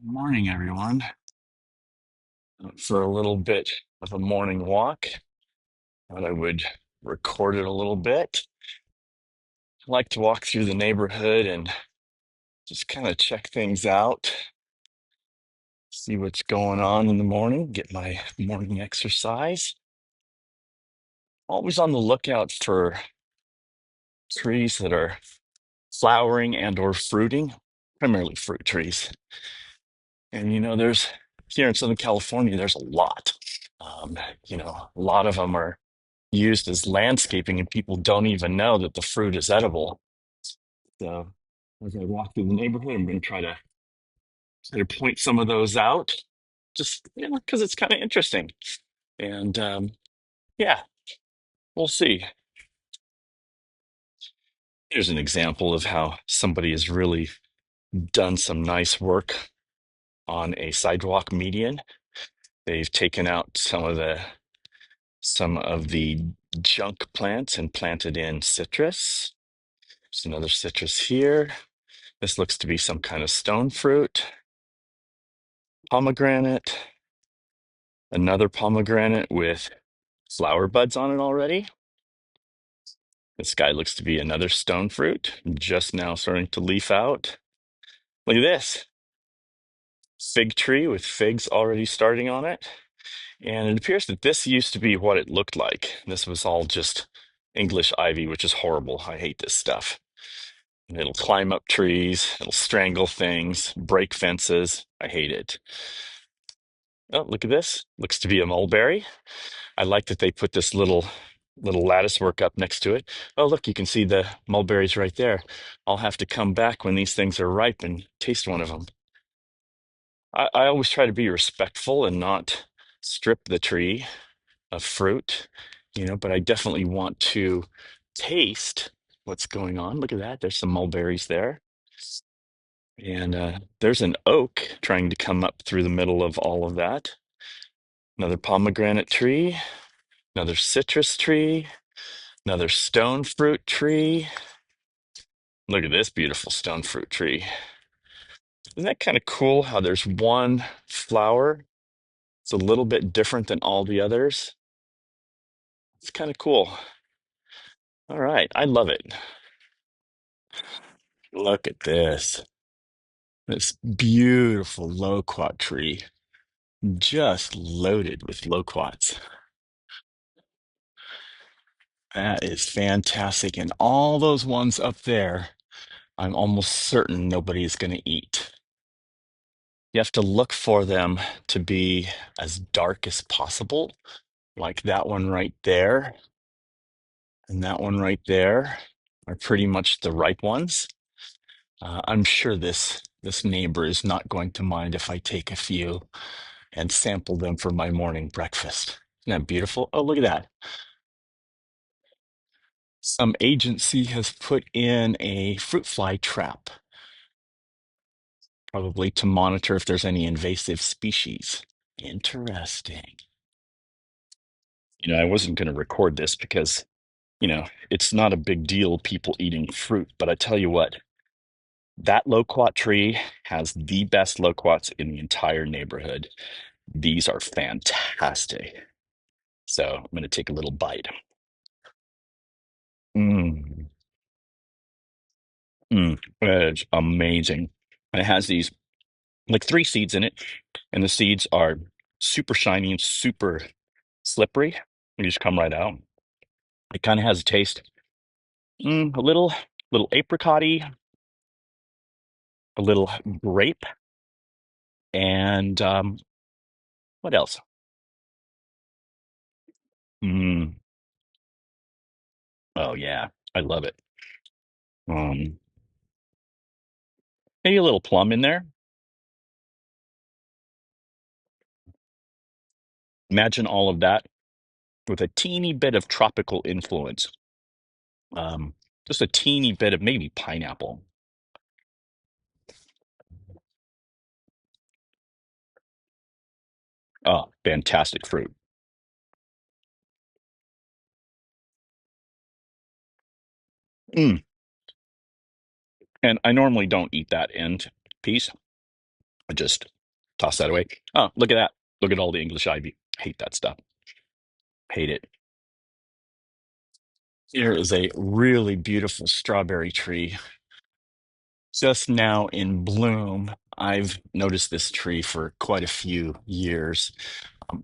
Morning, everyone. For a little bit of a morning walk, thought I would record it a little bit. I like to walk through the neighborhood and just kind of check things out, see what's going on in the morning, get my morning exercise. Always on the lookout for trees that are flowering and or fruiting, primarily fruit trees. And there's here in Southern California, there's a lot. Um, a lot of them are used as landscaping, and people don't even know that the fruit is edible. So, as I walk through the neighborhood, I'm going to try to point some of those out, just because it's kind of interesting. And yeah, we'll see. Here's an example of how somebody has really done some nice work on a sidewalk median. They've taken out some of the junk plants and planted in citrus. There's another citrus here. This looks to be some kind of stone fruit. Pomegranate, another pomegranate with flower buds on it already. This guy looks to be another stone fruit, just now starting to leaf out. Look at this fig tree with figs already starting on it. And it appears that this used to be what it looked like. This was all just English ivy, which is horrible. I hate this stuff. And it'll climb up trees, it'll strangle things, break fences. I hate it. Oh, look at this. Looks to be a mulberry. I like that they put this little lattice work up next to it. Oh, look, you can see the mulberries right there. I'll have to come back when these things are ripe and taste one of them. I always try to be respectful and not strip the tree of fruit, but I definitely want to taste what's going on. Look at that. There's some mulberries there. And there's an oak trying to come up through the middle of all of that. Another pomegranate tree, another citrus tree, another stone fruit tree. Look at this beautiful stone fruit tree. Isn't that kind of cool how there's one flower? It's a little bit different than all the others. It's kind of cool. All right, I love it. Look at this. This beautiful loquat tree, just loaded with loquats. That is fantastic. And all those ones up there, I'm almost certain nobody's going to eat. You have to look for them to be as dark as possible, like that one right there and that one right there are pretty much the ripe ones. I'm sure this neighbor is not going to mind if I take a few and sample them for my morning breakfast. Isn't that beautiful? Oh, look at that. Some agency has put in a fruit fly trap, probably to monitor if there's any invasive species. Interesting. I wasn't going to record this because, it's not a big deal, people eating fruit. But I tell you what, that loquat tree has the best loquats in the entire neighborhood. These are fantastic. So I'm going to take a little bite. Mm, it's amazing. And it has these like three seeds in it, and the seeds are super shiny and super slippery. They just come right out. It kind of has a taste, a little apricot-y, a little grape, and what else? Mm, oh yeah, I love it. Um, Maybe a little plum in there. Imagine all of that with a teeny bit of tropical influence. Um, just a teeny bit of maybe pineapple. Oh, fantastic fruit. Mm. And I normally don't eat that end piece. I just Toss that away. Oh, look at that. Look at all the English ivy. Hate that stuff. Hate it. Here is a really beautiful strawberry tree just now in bloom. I've noticed this tree for quite a few years.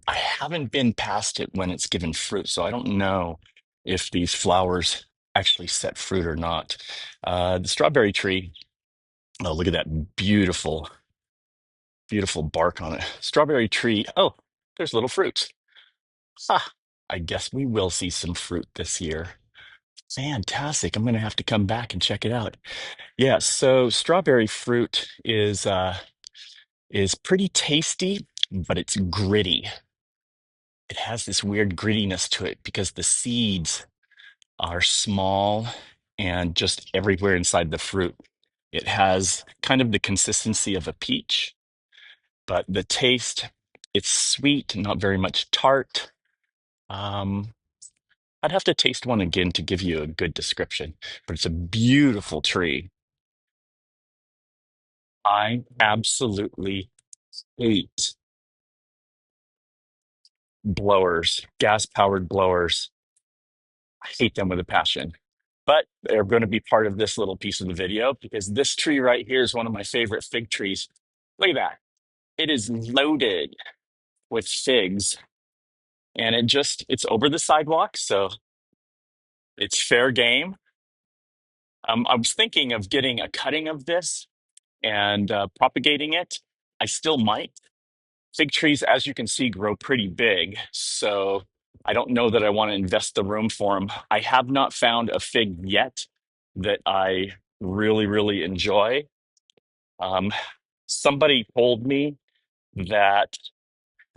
I haven't been past it when it's given fruit, so I don't know if these flowers actually set fruit or not. The strawberry tree, oh, look at that beautiful, beautiful bark on it. Strawberry tree, oh, there's little fruits. Ha! I guess we will see some fruit this year. Fantastic. I'm going to have to come back and check it out. Yeah, so strawberry fruit is pretty tasty, but it's gritty. It has this weird grittiness to it because the seeds are small and just everywhere inside the fruit. It has kind of the consistency of a peach, but the taste, it's sweet, not very much tart. Um, I'd have to taste one again to give you a good description, but it's a beautiful tree. I absolutely hate blowers, gas powered blowers. I hate them with a passion. But they're going to be part of this little piece of the video because this tree right here is one of my favorite fig trees. Look at that. It is loaded with figs and it's over the sidewalk. So it's fair game. I was thinking of getting a cutting of this and propagating it. I still might. Fig trees, as you can see, grow pretty big. So I don't know that I want to invest the room for them. I have not found a fig yet that I really, really enjoy. Um, Somebody told me that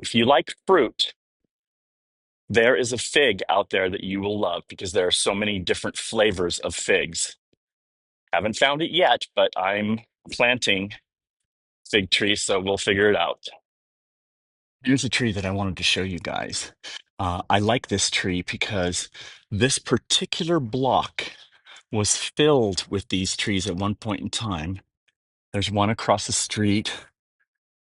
if you like fruit, there is a fig out there that you will love because there are so many different flavors of figs. Haven't found it yet, but I'm planting fig trees, so we'll figure it out. Here's a tree that I wanted to show you guys. I like this tree because this particular block was filled with these trees at one point in time. There's one across the street,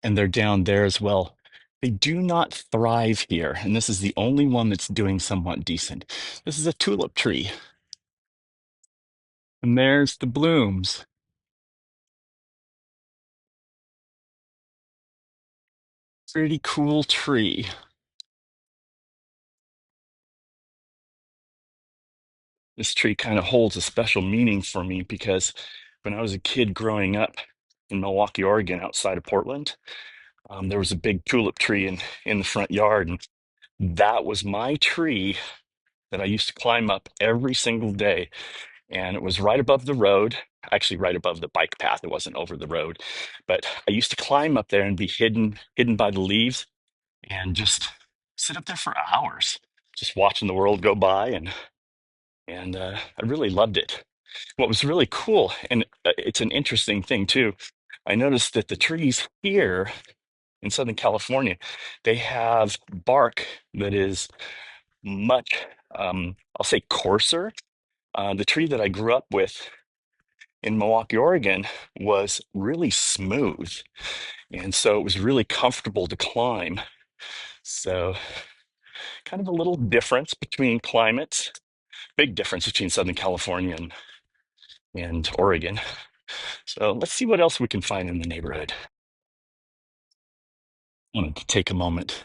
and they're down there as well. They do not thrive here, and this is the only one that's doing somewhat decent. This is a tulip tree, and there's the blooms. Pretty cool tree. This tree kind of holds a special meaning for me because when I was a kid growing up in Milwaukee, Oregon, outside of Portland, there was a big tulip tree in the front yard, and that was my tree that I used to climb up every single day. And it was right above the road, actually right above the bike path. It wasn't over the road, but I used to climb up there and be hidden by the leaves, and just sit up there for hours, just watching the world go by, and I really loved it. What was really cool, and it's an interesting thing too, I noticed that the trees here in Southern California, they have bark that is much, I'll say, coarser. The tree that I grew up with in Milwaukee, Oregon, was really smooth. And so it was really comfortable to climb. So, kind of a little difference between climates, big difference between Southern California and Oregon. So, let's see what else we can find in the neighborhood. I wanted to take a moment.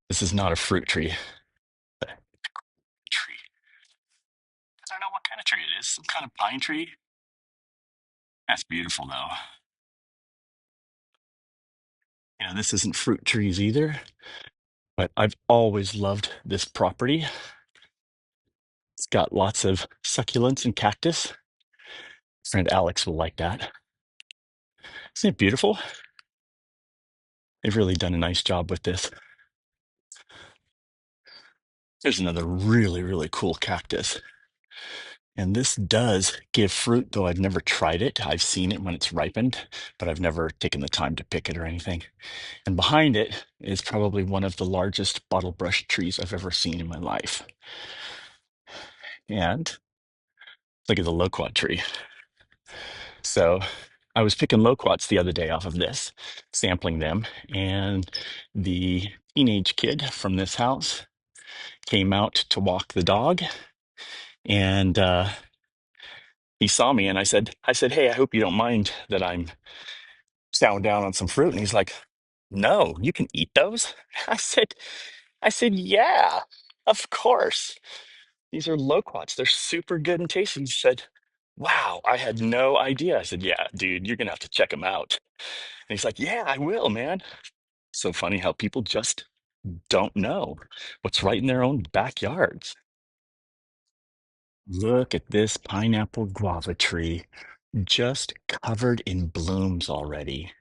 This is not a fruit tree. But tree. I don't know what kind of tree it is. Some kind of pine tree. That's beautiful, though. This isn't fruit trees either, but I've always loved this property. It's got lots of succulents and cactus. Friend Alex will like that. Isn't it beautiful? They've really done a nice job with this. There's another really, really cool cactus. And this does give fruit, though I've never tried it. I've seen it when it's ripened, but I've never taken the time to pick it or anything. And behind it is probably one of the largest bottlebrush trees I've ever seen in my life. And look at the loquat tree. So I was picking loquats the other day off of this, sampling them, and the teenage kid from this house came out to walk the dog, and he saw me, and I said, "Hey, I hope you don't mind that I'm chowing down on some fruit." And he's like, "No, you can eat those." I said, "Yeah, of course. These are loquats. They're super good and tasty." He said, "Wow, I had no idea." I said, "Yeah, dude, you're gonna have to check them out." And he's like, "Yeah, I will, man." So funny how people just don't know what's right in their own backyards. Look at this pineapple guava tree, just covered in blooms already.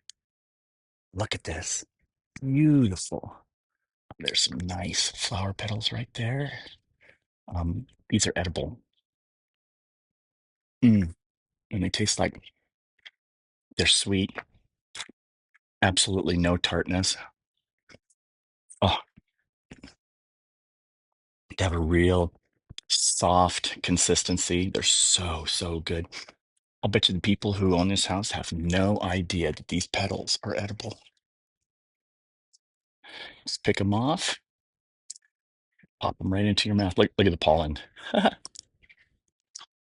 Look at this. Beautiful. There's some nice flower petals right there. These are edible. Mm, and they taste like they're sweet, absolutely no tartness. Oh, they have a real soft consistency. They're so, so good. I'll bet you the people who own this house have no idea that these petals are edible. Just pick them off, pop them right into your mouth. Look at the pollen.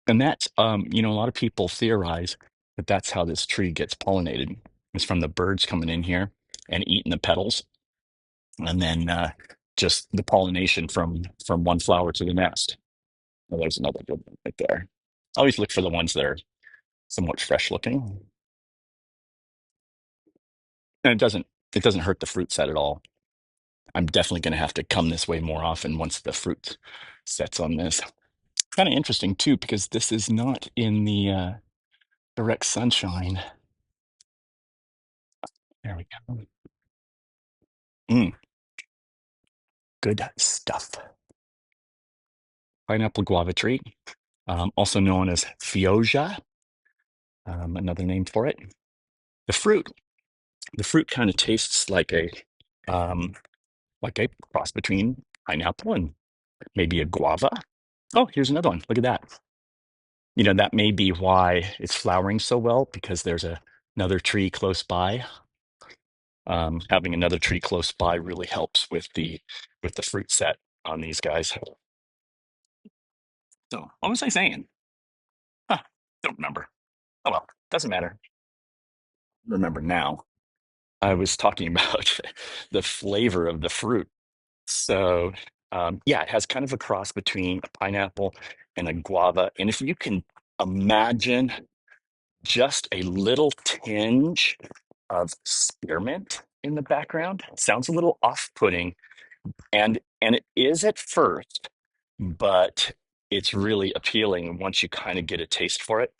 And that's, a lot of people theorize that that's how this tree gets pollinated. It's from the birds coming in here and eating the petals, and then just the pollination from one flower to the next. Well, there's another good one right there. I always look for the ones that are somewhat fresh looking, and it doesn't hurt the fruit set at all. I'm definitely going to have to come this way more often once the fruit sets on this. Kind of interesting too, because this is not in the direct sunshine. There we go. Mm, good stuff. Pineapple guava tree, also known as Fioja, another name for it. The fruit, the fruit kind of tastes um, like a cross between pineapple and maybe a guava. Oh, here's another one. Look at that. That may be why it's flowering so well because there's another tree close by. Having another tree close by really helps with the fruit set on these guys. So, what was I saying? Huh, don't remember. Oh well, doesn't matter. Remember now. I was talking about the flavor of the fruit. So, yeah, it has kind of a cross between a pineapple and a guava. And if you can imagine just a little tinge of spearmint in the background, it sounds a little off-putting, and it is at first, but it's really appealing once you kind of get a taste for it.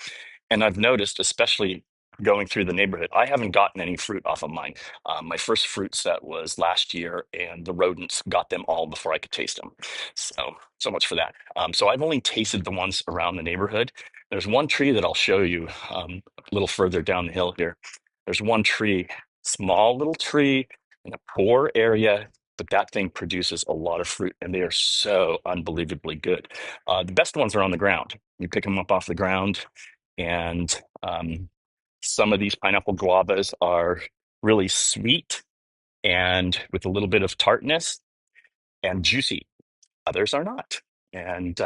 And I've noticed, especially going through the neighborhood, I haven't gotten any fruit off of mine. My first fruit set was last year, and the rodents got them all before I could taste them. So much for that. So I've only tasted the ones around the neighborhood. There's one tree that I'll show you a little further down the hill here. There's one tree, small little tree in a poor area, but that thing produces a lot of fruit, and they are so unbelievably good. The best ones are on the ground. You pick them up off the ground, and some of these pineapple guavas are really sweet and with a little bit of tartness and juicy. Others are not. And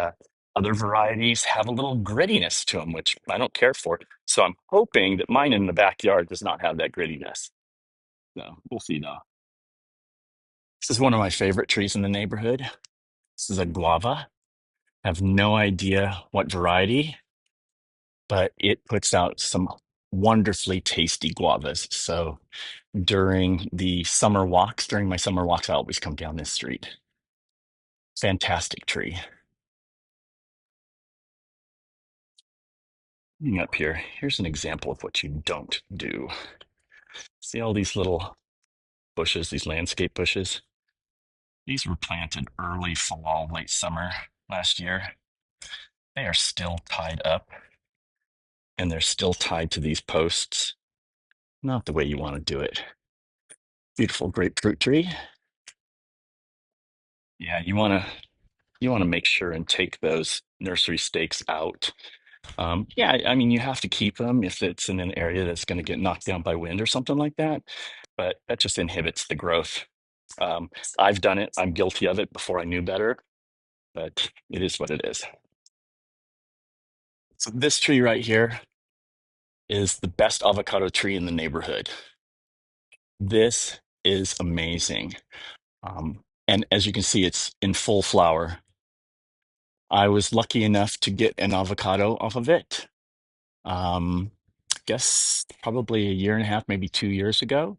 other varieties have a little grittiness to them, which I don't care for. So I'm hoping that mine in the backyard does not have that grittiness. So we'll see though. This is one of my favorite trees in the neighborhood. This is a guava. I have no idea what variety, but it puts out some wonderfully tasty guavas. So during my summer walks, I always come down this street. Fantastic tree. Looking up here, here's an example of what you don't do. See all these little bushes, these landscape bushes? These were planted early fall, late summer last year. They are still tied up, and they're still tied to these posts. Not the way you want to do it. Beautiful grapefruit tree. Yeah, you want to make sure and take those nursery stakes out Yeah, I mean, you have to keep them if it's in an area that's going to get knocked down by wind or something like that, but that just inhibits the growth. Um, I've done it. I'm guilty of it before I knew better, but it is what it is. So this tree right here is the best avocado tree in the neighborhood. This is amazing. And as you can see, it's in full flower. I was lucky enough to get an avocado off of it. I guess probably a year and a half, maybe 2 years ago,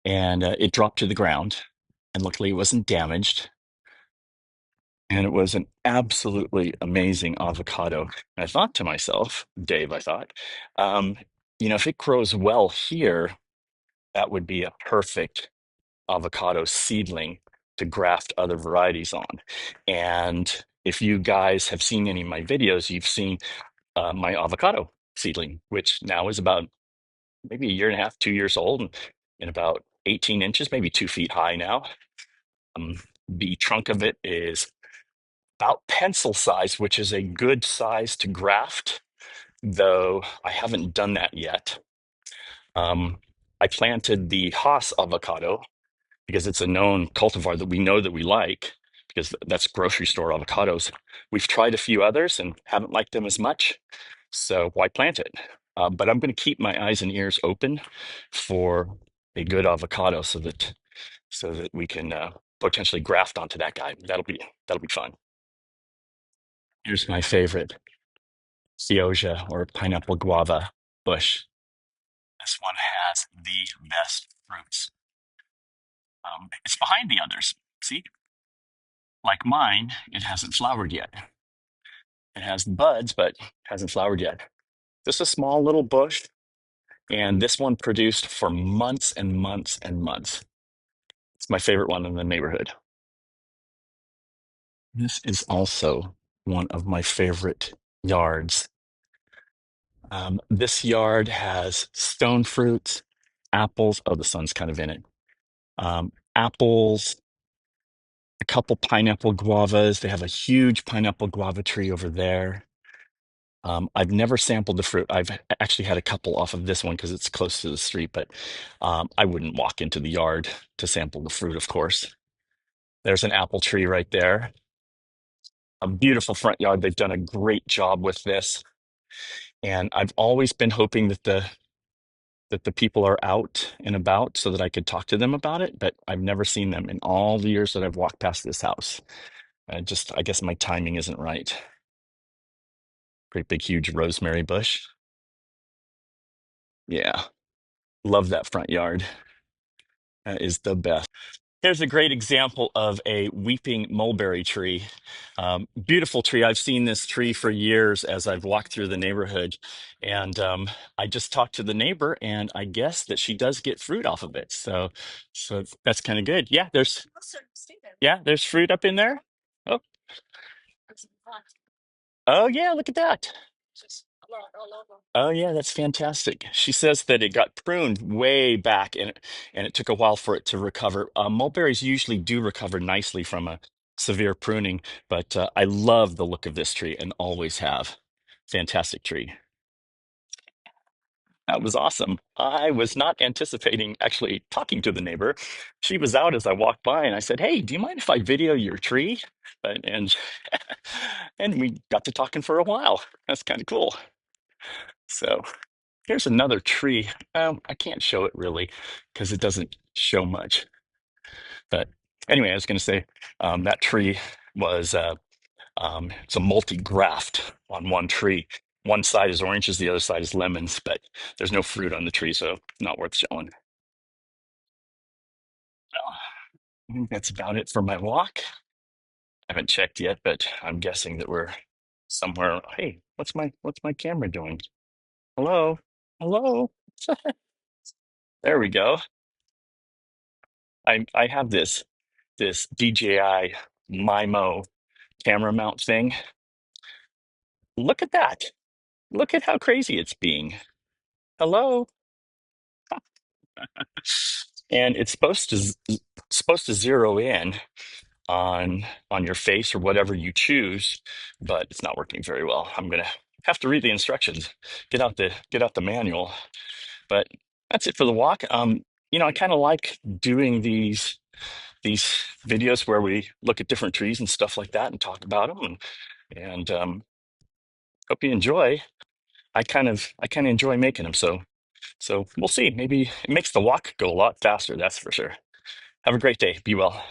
and it dropped to the ground. And luckily, it wasn't damaged. And it was an absolutely amazing avocado. And I thought to myself, Dave, I thought, um, if it grows well here, that would be a perfect avocado seedling to graft other varieties on. And if you guys have seen any of my videos, you've seen my avocado seedling, which now is about maybe a year and a half, 2 years old, and about 18 inches, maybe 2 feet high now. Um, the trunk of it is about pencil size, which is a good size to graft, though I haven't done that yet. I planted the Haas avocado because it's a known cultivar that we know that we like, because that's grocery store avocados. We've tried a few others and haven't liked them as much, so why plant it? But I'm going to keep my eyes and ears open for a good avocado so that we can potentially graft onto that guy. That'll be fun. Here's my favorite Ceosia or pineapple guava bush. This one has the best fruits. It's behind the others. See, like mine, it hasn't flowered yet. It has buds, but hasn't flowered yet. Just a small little bush, and this one produced for months and months and months. It's my favorite one in the neighborhood. This is also one of my favorite yards. This yard has stone fruits, apples. Oh, the sun's kind of in it. Apples, a couple pineapple guavas. They have a huge pineapple guava tree over there. I've never sampled the fruit. I've actually had a couple off of this one because it's close to the street, but I wouldn't walk into the yard to sample the fruit, of course. There's an apple tree right there. A beautiful front yard. They've done a great job with this. And I've always been hoping that the people are out and about so that I could talk to them about it, but I've never seen them in all the years that I've walked past this house. I guess my timing isn't right. Great big, huge rosemary bush. Yeah, love that front yard. That is the best. Here's a great example of a weeping mulberry tree. Beautiful tree. I've seen this tree for years as I've walked through the neighborhood. And I just talked to the neighbor, and I guess that she does get fruit off of it. So that's kind of good. Yeah, there's fruit up in there. Oh, oh yeah, look at that. Oh yeah, that's fantastic. She says that it got pruned way back and it took a while for it to recover. Mulberries usually do recover nicely from a severe pruning, but I love the look of this tree and always have. Fantastic tree. That was awesome. I was not anticipating actually talking to the neighbor. She was out as I walked by, and I said, "Hey, do you mind if I video your tree?" And and we got to talking for a while. That's kind of cool. So here's another tree. I can't show it really because it doesn't show much. But anyway, I was going to say that tree was it's a multi-graft on one tree. One side is oranges, the other side is lemons, but there's no fruit on the tree, so not worth showing. Well, I think that's about it for my walk. I haven't checked yet, but I'm guessing that we're somewhere. Hey, what's my camera doing? Hello, hello. There we go. I have this DJI Mimo camera mount thing. Look at that. Look at how crazy it's being. Hello. And it's supposed to zero in on your face or whatever you choose, but it's not working very well. I'm gonna have to read the instructions, get out the manual. But that's it for the walk. I kind of like doing these videos where we look at different trees and stuff like that and talk about them, and hope you enjoy. I kind of enjoy making them. So we'll see. Maybe it makes the walk go a lot faster. That's for sure. Have a great day. Be well.